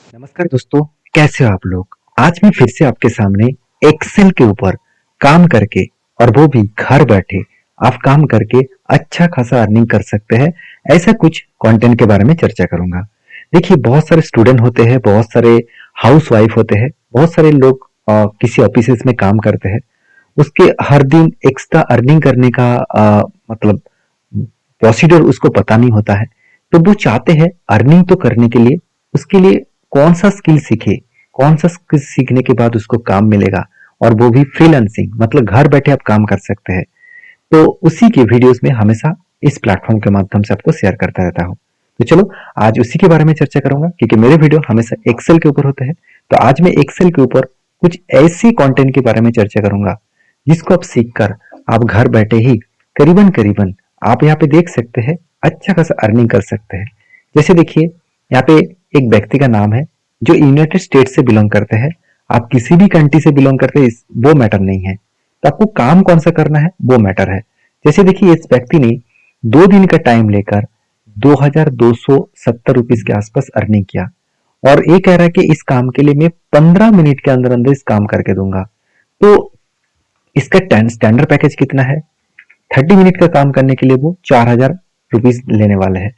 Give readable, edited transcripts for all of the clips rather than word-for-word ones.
नमस्कार दोस्तों, कैसे हो आप लोग। आज मैं फिर से आपके सामने एक्सेल के ऊपर काम करके और वो भी घर बैठे आप काम करके अच्छा खासा अर्निंग कर सकते हैं, ऐसा कुछ कंटेंट के बारे में चर्चा करूंगा। देखिए, बहुत सारे स्टूडेंट होते हैं, बहुत सारे हाउस वाइफ होते हैं, बहुत सारे लोग किसी ऑफिस में काम करते हैं। उसके हर दिन एक्स्ट्रा अर्निंग करने का मतलब प्रोसीजर उसको पता नहीं होता है। तो वो चाहते हैं अर्निंग तो करने के लिए, उसके लिए कौन सा स्किल सीखे, कौन सा स्किल सीखने के बाद उसको काम मिलेगा, और वो भी फ्रीलांसिंग, मतलब घर बैठे आप काम कर सकते हैं। तो उसी के वीडियोस में हमेशा इस प्लेटफॉर्म के माध्यम से आपको शेयर करता रहता हूँ। तो चलो, आज उसी के बारे में चर्चा करूंगा, क्योंकि मेरे वीडियो हमेशा एक्सेल के ऊपर होते हैं। तो आज मैं एक्सेल के ऊपर कुछ ऐसी कंटेंट के बारे में चर्चा करूंगा जिसको आप सीखकर आप घर बैठे ही करीबन करीबन आप यहाँ पे देख सकते हैं अच्छा खासा अर्निंग कर सकते हैं। जैसे देखिए, यहाँ पे एक व्यक्ति का नाम है जो यूनाइटेड स्टेट से बिलोंग करते हैं। आप किसी भी कंट्री से बिलोंग करते हैं, वो मैटर नहीं है। तो आपको काम कौन सा करना है वो मैटर है। जैसे देखिए, इस व्यक्ति ने 2 दिन का टाइम लेकर 2270 रुपीज के आसपास अर्निंग किया, और ये कह रहा है कि इस काम के लिए मैं 15 मिनट के अंदर अंदर इस काम करके दूंगा। तो इसका स्टैंडर्ड पैकेज कितना है? 30 मिनट का काम करने के लिए वो 4000 रुपीज लेने वाले हैं।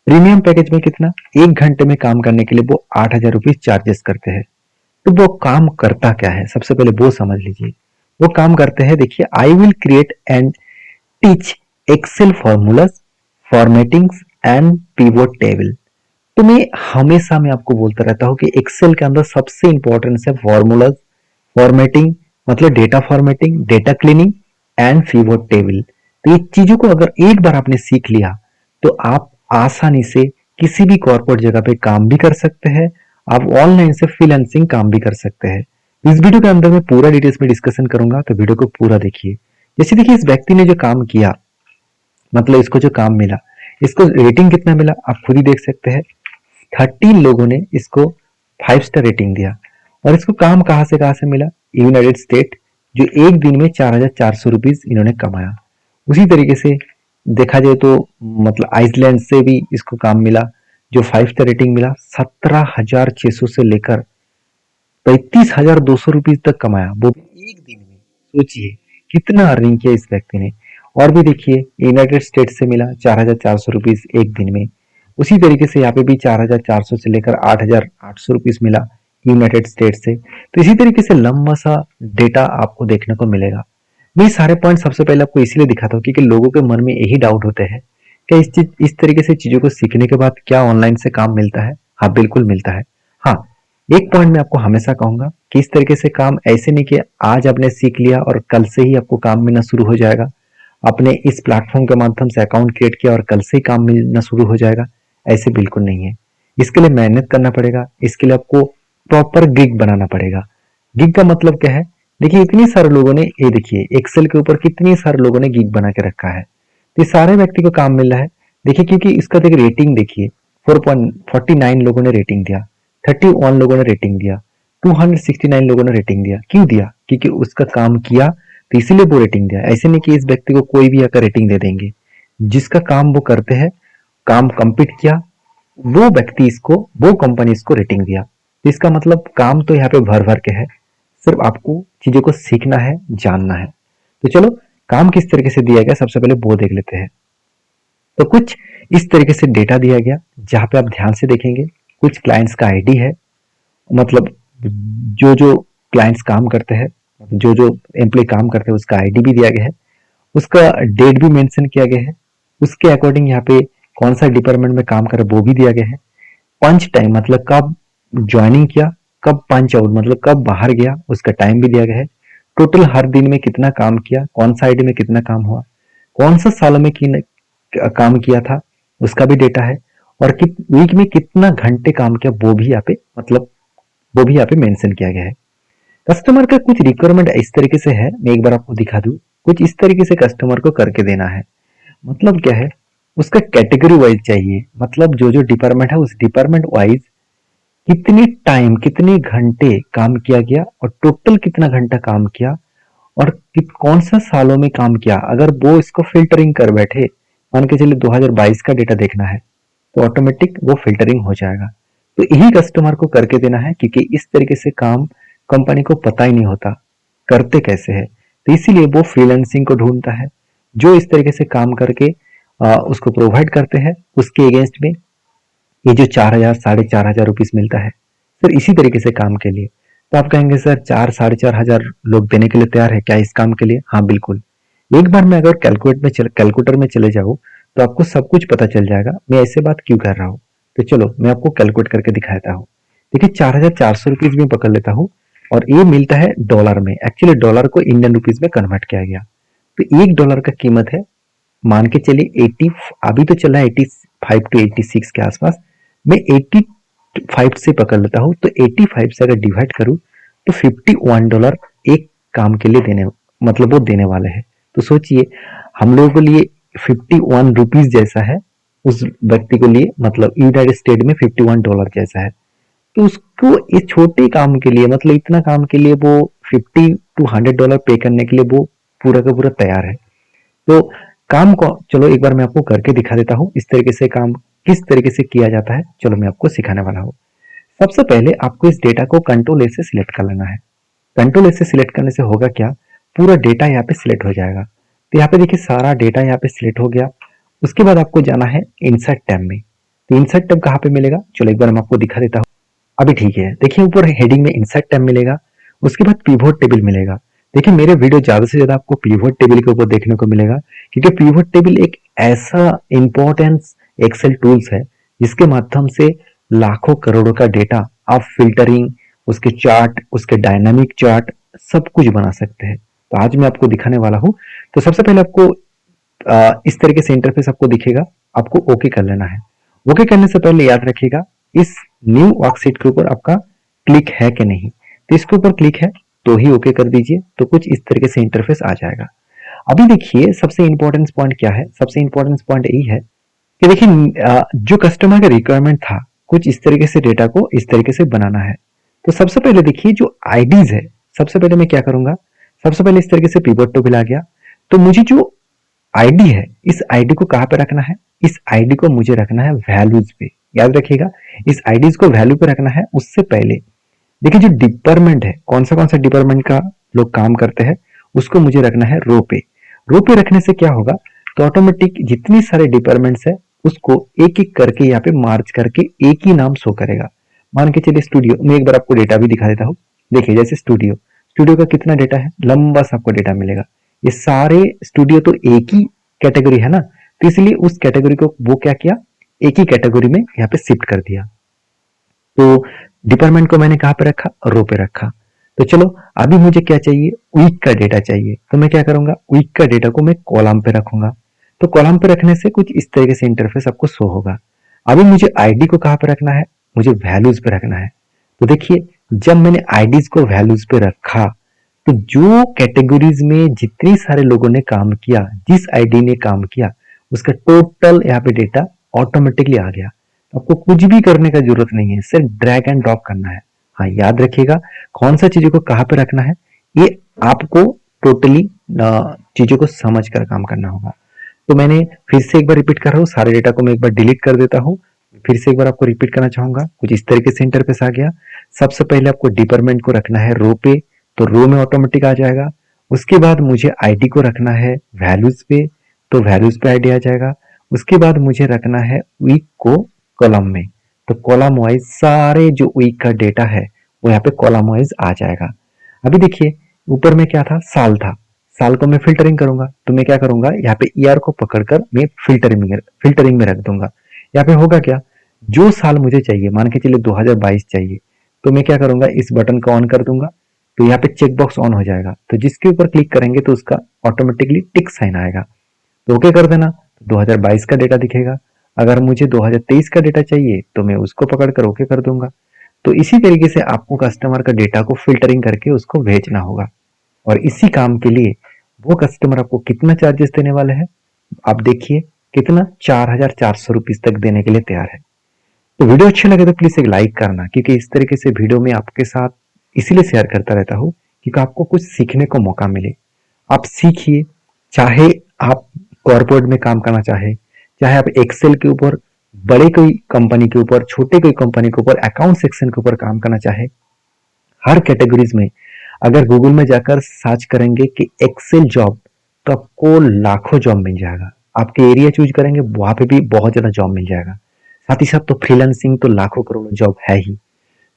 प्रीमियम पैकेज में कितना? 1 घंटे में काम करने के लिए वो 8000 रुपीज चार्जेस करते हैं। तो वो काम करता क्या है, सबसे पहले वो समझ लीजिए। वो काम करते हैं, देखिए, I will create and teach Excel formulas, formattings and pivot table. तो मैं आपको बोलता रहता हूँ कि एक्सेल के अंदर सबसे इंपॉर्टेंट है फॉर्मूलाज, फॉर्मेटिंग, मतलब data formatting, data cleaning and pivot table. तो ये चीजों को अगर एक बार आपने सीख लिया तो आप आसानी से किसी भी कॉर्पोरेट जगह पे काम भी कर सकते हैं। आप ऑनलाइन से फ्रीलांसिंग काम भी कर सकते हैं। इस वीडियो के अंदर मैं पूरा डिटेल्स में डिस्कशन करूंगा, तो वीडियो को पूरा देखिए। जैसे देखिए, इस व्यक्ति ने जो काम किया, मतलब इसको जो काम मिला, इसको रेटिंग कितना मिला आप खुद ही देख सकते हैं। 13 लोगों ने इसको 5 स्टार रेटिंग दिया। और इसको काम कहाँ से मिला? यूनाइटेड स्टेट, जो एक दिन में 4400 रुपीज इन्होंने कमाया। उसी तरीके से देखा जाए तो मतलब आइसलैंड से भी इसको काम मिला, जो 5 स्टार रेटिंग मिला। 17,600 से लेकर 35,200 रुपीज तक कमाया, वो भी एक दिन में। सोचिए कितना अर्निंग किया इस व्यक्ति ने। और भी देखिए, यूनाइटेड स्टेट से मिला 4,400 रुपीज एक दिन में। उसी तरीके से यहाँ पे भी 4,400 से लेकर 8,800 रुपीज मिला यूनाइटेड स्टेट से। तो इसी तरीके से लंबा सा डेटा आपको देखने को मिलेगा। मैं सारे पॉइंट सबसे पहले आपको इसलिए दिखाता हूँ क्योंकि लोगों के मन में यही डाउट होते हैं कि इस तरीके से चीजों को सीखने के बाद क्या ऑनलाइन से काम मिलता है? हाँ, बिल्कुल मिलता है। हाँ, एक पॉइंट मैं आपको हमेशा कहूंगा कि इस तरीके से काम ऐसे नहीं कि आज आपने सीख लिया और कल से ही आपको काम मिलना शुरू हो जाएगा। आपने इस प्लेटफॉर्म के माध्यम से अकाउंट क्रिएट किया और कल से ही काम मिलना शुरू हो जाएगा, ऐसे बिल्कुल नहीं है। इसके लिए मेहनत करना पड़ेगा, इसके लिए आपको प्रॉपर गिग बनाना पड़ेगा। गिग का मतलब क्या है? देखिए, इतनी सारे लोगों ने, ये देखिए एक्सेल के ऊपर कितनी सारे लोगों ने गिग बना के रखा है। तो ये सारे व्यक्ति को काम मिल रहा है। देखिए, क्योंकि इसका देखिए रेटिंग देखिए, 4.49 लोगों ने रेटिंग दिया, 31 लोगों ने रेटिंग दिया, 269 लोगों ने रेटिंग दिया। क्यों दिया? क्योंकि उसका काम किया, तो इसीलिए वो रेटिंग दिया। ऐसे नहीं कि इस व्यक्ति को कोई भी आकर रेटिंग दे देंगे। जिसका काम वो करते हैं, काम कंप्लीट किया, वो व्यक्ति इसको, वो कंपनी इसको रेटिंग दिया। तो इसका मतलब काम तो यहाँ पे भर भर के है, सिर्फ आपको चीजों को सीखना है, जानना है। तो चलो, काम किस तरीके से दिया गया सबसे पहले वो देख लेते हैं। तो कुछ इस तरीके से डेटा दिया गया, जहां पे आप ध्यान से देखेंगे कुछ क्लाइंट्स का आईडी है, मतलब जो जो क्लाइंट्स काम करते हैं, जो जो एम्प्लॉय काम करते हैं, उसका आईडी भी दिया गया है, उसका डेट भी मेंशन किया गया है। उसके अकॉर्डिंग यहाँ पे कौन सा डिपार्टमेंट में काम करे वो भी दिया गया है। पंच टाइम, मतलब कब ज्वाइनिंग किया, कब पंच आउट, मतलब कब बाहर गया, उसका टाइम भी दिया गया है। टोटल हर दिन में कितना काम किया, कौन सा आईडी में कितना काम हुआ, कौन सा सालों में काम किया था, उसका भी डेटा है। और वीक में कितना घंटे काम किया वो भी यहाँ पे, मतलब वो भी यहाँ पे मेंशन किया गया है। कस्टमर का कुछ रिक्वायरमेंट इस तरीके से है, मैं एक बार आपको दिखा दूं। कुछ इस तरीके से कस्टमर को करके देना है। मतलब क्या है? उसका कैटेगरी वाइज चाहिए, मतलब जो जो डिपार्टमेंट है उस डिपार्टमेंट वाइज कितनी टाइम, कितने घंटे काम किया गया, और टोटल कितना घंटा काम किया, और कौन सा सालों में काम किया। अगर वो इसको फिल्टरिंग कर बैठे, मान के चलिए 2022 का डेटा देखना है, तो ऑटोमेटिक वो फिल्टरिंग हो जाएगा। तो यही कस्टमर को करके देना है, क्योंकि इस तरीके से काम कंपनी को पता ही नहीं होता करते कैसे है। तो इसीलिए वो फ्रीलांसिंग को ढूंढता है, जो इस तरीके से काम करके उसको प्रोवाइड करते हैं। उसके अगेंस्ट में ये जो 4,000 4,500 रुपीज मिलता है सर, इसी तरीके से काम के लिए। तो आप कहेंगे सर 4,000 4,500 लोग देने के लिए तैयार है क्या इस काम के लिए? हाँ बिल्कुल। एक बार मैं अगर कैलकुलेटर में चले जाऊँ तो आपको सब कुछ पता चल जाएगा मैं ऐसे बात क्यों कर रहा हूँ। तो चलो मैं आपको कैलकुलेट करके दिखाता हूँ। देखिए 4,400 रुपीज में पकड़ लेता हूँ, और ये मिलता है डॉलर में। एक्चुअली डॉलर को इंडियन रुपीज में कन्वर्ट किया गया। तो $1 का कीमत है, मान के चलिए 80, अभी तो चल रहा है 85 टू 86 के आसपास। मैं 85 से पकड़ लेता हूँ, तो 85 से अगर डिवाइड करूँ तो $51 एक काम के लिए देने, मतलब वो देने वाले हैं। तो सोचिए हम लोगों के लिए 51 रुपीज जैसा है, उस व्यक्ति के लिए मतलब यूनाइटेड स्टेट में $51 जैसा है। तो उसको इस छोटे काम के लिए, मतलब इतना काम के लिए वो $50 to $100 पे करने के लिए वो पूरा का पूरा तैयार है। तो काम को चलो एक बार मैं आपको करके दिखा देता हूँ, इस तरीके से काम किस तरीके से किया जाता है। चलो मैं आपको सिखाने वाला हूँ। सबसे पहले आपको इस डेटा को कंट्रोल ए से सिलेक्ट कर लेना है। कंट्रोल ए से सिलेक्ट करने से होगा क्या, पूरा डेटा यहाँ पे सिलेक्ट हो जाएगा। तो यहाँ पे देखिए सारा डेटा यहाँ पे सिलेक्ट हो गया। उसके बाद आपको जाना है इंसर्ट टैब में। तो इंसर्ट टैब कहाँ पे मिलेगा, चलो एक बार मैं आपको दिखा देता हूँ। अभी ठीक है, देखिए ऊपर हेडिंग में इंसर्ट टैब मिलेगा, उसके बाद पिवोट टेबल मिलेगा। देखिए मेरे वीडियो ज्यादा से ज्यादा आपको पिवोट टेबल के ऊपर देखने को मिलेगा, क्योंकि पिवोट टेबल एक ऐसा इंपॉर्टेंस एक्सेल टूल्स है जिसके माध्यम से लाखों करोड़ों का डेटा आप फिल्टरिंग, उसके चार्ट, उसके डायनामिक चार्ट सब कुछ बना सकते हैं। तो आज मैं आपको दिखाने वाला हूँ। तो सबसे पहले आपको इस तरीके से इंटरफेस आपको दिखेगा, आपको ओके कर लेना है। ओके करने से पहले याद रखिएगा इस न्यू वर्कशीट के ऊपर आपका क्लिक है कि नहीं। तो इसके ऊपर क्लिक है तो ही ओके कर दीजिए, तो कुछ इस तरीके से इंटरफेस आ जाएगा। अभी देखिए सबसे इंपॉर्टेंट पॉइंट क्या है, सबसे इंपॉर्टेंट पॉइंट यही है कि देखिए जो कस्टमर का रिक्वायरमेंट था कुछ इस तरीके से डेटा को इस तरीके से बनाना है। तो सबसे पहले देखिए जो आईडीज है, सबसे पहले मैं क्या करूंगा, सबसे पहले इस तरीके से पिवट टेबल आ गया। तो मुझे जो आईडी है इस आईडी को कहां पे रखना है, इस आईडी को मुझे रखना है वैल्यूज पे। याद रखिएगा इस आईडीज को वैल्यू पे रखना है। उससे पहले देखिए जो डिपार्टमेंट है, कौन सा डिपार्टमेंट का लोग काम करते हैं उसको मुझे रखना है रो पे। रो पे रखने से क्या होगा, तो ऑटोमेटिक जितनी सारे डिपार्टमेंट्स है उसको एक एक करके यहाँ पे मार्च करके एक ही नाम शो करेगा। मान के चलिए स्टूडियो, मैं एक बार आपको डेटा भी दिखा देता हूँ। देखिए जैसे स्टूडियो, स्टूडियो का कितना डेटा है, लंबा सा आपको डेटा मिलेगा। ये सारे स्टूडियो तो एक ही कैटेगरी है ना, तो इसलिए उस कैटेगरी को वो क्या किया, एक ही कैटेगरी में यहाँ पे शिफ्ट कर दिया। तो डिपार्टमेंट को मैंने कहाँ पे रखा, रो पे रखा। तो चलो अभी मुझे क्या चाहिए, वीक का डेटा चाहिए। तो मैं क्या करूंगा, वीक का डेटा को मैं कॉलम पे रखूंगा। तो कॉलम पे रखने से कुछ इस तरीके से इंटरफेस आपको शो होगा। अभी मुझे आईडी को कहाँ पे रखना है, मुझे वैल्यूज पे रखना है। तो देखिए जब मैंने आईडीज को वैल्यूज पे रखा तो जो कैटेगरीज में जितने सारे लोगों ने काम किया, जिस आईडी ने काम किया, उसका टोटल यहाँ पे डेटा ऑटोमेटिकली आ गया। आपको कुछ भी करने का जरूरत नहीं है, सिर्फ ड्रैग एंड ड्रॉप करना है। हाँ याद रखिएगा कौन सा चीजों को कहाँ पे रखना है, ये आपको टोटली चीजों को समझ कर काम करना होगा। तो मैंने फिर से एक बार रिपीट कर रहा हूँ, सारे डेटा को मैं एक बार डिलीट कर देता हूँ। फिर से एक बार आपको रिपीट करना चाहूंगा, कुछ इस तरीके से इंटरफेस आ गया। सबसे पहले आपको डिपार्टमेंट को रखना है रो पे, तो रो में ऑटोमेटिक आ जाएगा। उसके बाद मुझे आईडी को रखना है वैल्यूज पे, तो वैल्यूज पे आईडी आ जाएगा। उसके बाद मुझे रखना है वीक को कॉलम में, तो कॉलम वाइज सारे जो वीक का डेटा है वो यहाँ पे कॉलम वाइज आ जाएगा। अभी देखिए ऊपर में क्या था, साल था, साल को मैं फिल्टरिंग करूंगा। तो मैं क्या करूंगा, यहाँ पे ईयर को पकड़कर मैं फिल्टरिंग में रख दूंगा। यहाँ पे होगा क्या, जो साल मुझे चाहिए, मान के चलिए 2022 चाहिए, तो मैं क्या करूंगा, इस बटन को ऑन कर दूंगा। तो यहाँ पे चेक बॉक्स ऑन हो जाएगा, तो जिसके ऊपर क्लिक करेंगे तो उसका ऑटोमेटिकली टिक साइन आएगा। तो ओके कर देना, तो 2022 का डेटा दिखेगा। अगर मुझे 2023 का डेटा चाहिए तो मैं उसको पकड़कर ओके कर दूंगा। तो इसी तरीके से आपको कस्टमर का डेटा को फिल्टरिंग करके उसको भेजना होगा। और इसी काम के लिए वो कस्टमर आपको कितना चार्जेस देने वाले हैं, आप देखिए कितना, 4,400 रुपीज तक देने के लिए तैयार है। तो वीडियो अच्छी लगे तो प्लीज एक लाइक करना, क्योंकि इस तरीके से वीडियो में आपके साथ इसीलिए शेयर करता रहता हूँ क्योंकि आपको कुछ सीखने को मौका मिले। आप सीखिए, चाहे आप कॉर्पोरेट में काम करना चाहे, चाहे आप एक्सेल के ऊपर बड़े कोई कंपनी के ऊपर, छोटे कोई कंपनी के ऊपर, अकाउंट सेक्शन के ऊपर काम करना चाहे, हर कैटेगरीज में अगर गूगल में जाकर सर्च करेंगे कि एक्सेल जॉब, तो आपको लाखों जॉब मिल जाएगा। आपके एरिया चूज करेंगे वहां पे भी बहुत ज्यादा जॉब मिल जाएगा। साथ ही साथ तो फ्रीलांसिंग तो लाखों करोड़ों जॉब है ही।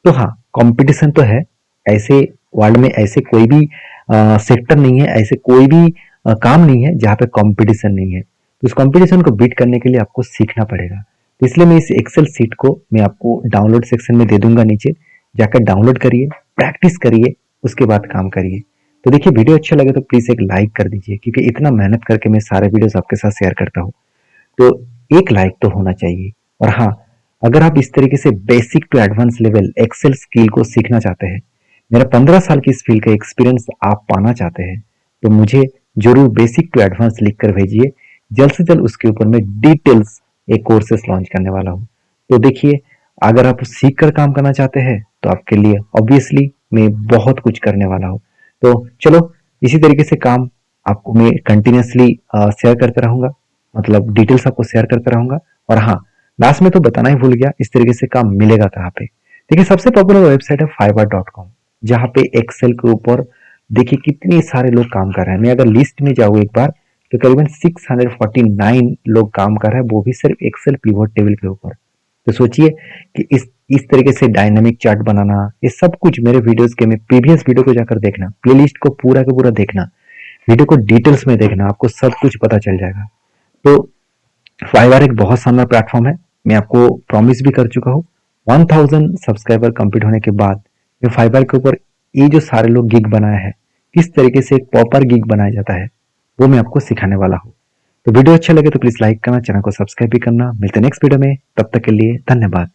तो हाँ, कंपटीशन तो है। ऐसे वर्ल्ड में ऐसे कोई भी सेक्टर नहीं है, ऐसे कोई भी काम नहीं है जहाँ पे कंपटीशन नहीं है। तो उस कंपटीशन को बीट करने के लिए आपको सीखना पड़ेगा। तो इसलिए मैं इस एक्सेल सीट को मैं आपको डाउनलोड सेक्शन में दे दूंगा, नीचे जाकर डाउनलोड करिए, प्रैक्टिस करिए, उसके बाद काम करिए। तो देखिए, वीडियो अच्छा लगे तो प्लीज एक लाइक कर दीजिए, क्योंकि इतना मेहनत करके मैं सारे वीडियोस आपके साथ शेयर करता हूँ, तो एक लाइक तो होना चाहिए। और हाँ, अगर आप इस तरीके से basic to advance level Excel skill को सीखना चाहते हैं, मेरा 15 साल की इस फील्ड का एक्सपीरियंस आप पाना चाहते हैं, तो मुझे जरूर बेसिक टू एडवांस लिख कर भेजिए। जल्द से जल्द उसके ऊपर मैं डिटेल्स एक कोर्सेस लॉन्च करने वाला हूँ। तो देखिए, अगर आप सीख कर काम करना चाहते हैं तो आपके लिए ऑब्वियसली मैं बहुत कुछ करने वाला हूँ। तो चलो, इसी तरीके से काम आपको मैं कंटिन्यूसली शेयर करते रहूंगा, मतलब डिटेल्स आपको शेयर करता रहूंगा। और हाँ, लास्ट में तो बताना ही भूल गया, इस तरीके से काम मिलेगा कहाँ पे। देखिए, सबसे पॉपुलर वेबसाइट है fiverr.com, जहाँ पे एक्सेल के ऊपर देखिए कितने सारे लोग काम कर रहे हैं। मैं अगर लिस्ट में जाऊँ एक बार, तो करीबन 649 लोग काम कर रहे हैं, वो भी सिर्फ एक्सेल पिवट टेबल के ऊपर। तो सोचिए कि इस तरीके से डायनामिक चार्ट बनाना, ये सब कुछ मेरे वीडियोस के में प्रीवियस वीडियो को जाकर देखना, प्लेलिस्ट को पूरा का पूरा देखना, वीडियो को डिटेल्स में देखना, आपको सब कुछ पता चल जाएगा। तो फाइवर एक बहुत शानदार प्लेटफॉर्म है। मैं आपको प्रॉमिस भी कर चुका हूँ, 1000 सब्सक्राइबर कंप्लीट होने के बाद मैं फाइवर के ऊपर ये जो सारे लोग गिग बनाया है, किस तरीके से एक प्रॉपर गिग बनाया जाता है, वो मैं आपको सिखाने वाला हूँ। तो वीडियो अच्छा लगे तो प्लीज लाइक करना, चैनल को सब्सक्राइब भी करना। मिलते हैं नेक्स्ट वीडियो में, तब तक के लिए धन्यवाद।